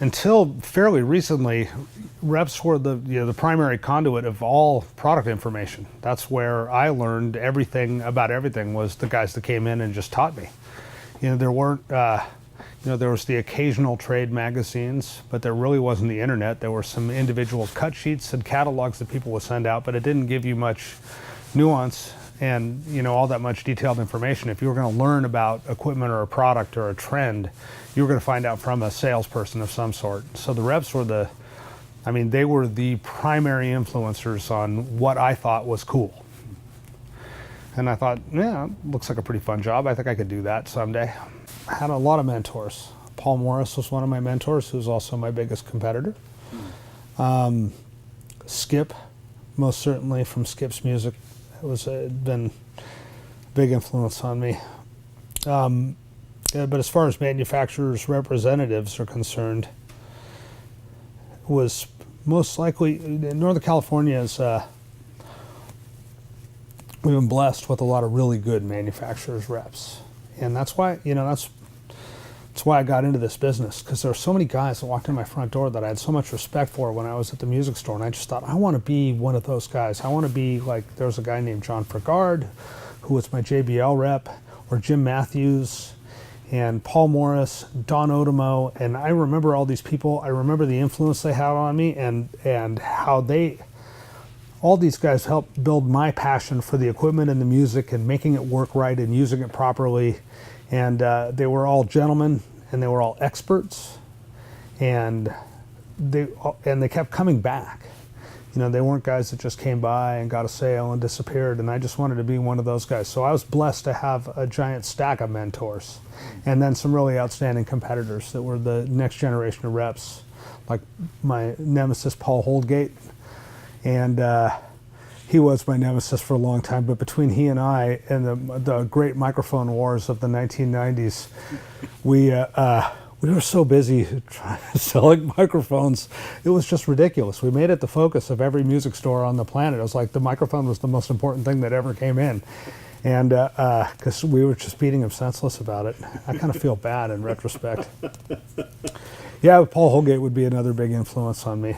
until fairly recently, reps were the primary conduit of all product information. That's where I learned everything about everything, was the guys that came in and just taught me. There weren't, there was the occasional trade magazines, but there really wasn't the internet. There were some individual cut sheets and catalogs that people would send out, but it didn't give you much nuance and all that much detailed information. If you were going to learn about equipment or a product or a trend, you were going to find out from a salesperson of some sort. So the reps were they were the primary influencers on what I thought was cool. And I thought, yeah, looks like a pretty fun job. I think I could do that someday. I had a lot of mentors. Paul Morris was one of my mentors, who's also my biggest competitor. Skip, most certainly, from Skip's music, been a big influence on me. But as far as manufacturers' representatives are concerned, was most likely Northern California is. We've been blessed with a lot of really good manufacturers' reps, and that's why that's why I got into this business, because there were so many guys that walked in my front door that I had so much respect for when I was at the music store, and I just thought, I want to be one of those guys. I want to be like, there was a guy named John Frigard, who was my JBL rep, or Jim Matthews, and Paul Morris, Don Otomo, and I remember all these people. I remember the influence they had on me, and how all these guys helped build my passion for the equipment and the music and making it work right and using it properly. And they were all gentlemen, and they were all experts, and they kept coming back. They weren't guys that just came by and got a sale and disappeared, and I just wanted to be one of those guys. So I was blessed to have a giant stack of mentors, and then some really outstanding competitors that were the next generation of reps, like my nemesis, Paul Holdgate. And he was my nemesis for a long time, but between he and I and the great microphone wars of the 1990s, we were so busy selling microphones. It was just ridiculous. We made it the focus of every music store on the planet. It was like the microphone was the most important thing that ever came in. And because we were just beating him senseless about it. I kind of feel bad in retrospect. Yeah, Paul Holdgate would be another big influence on me.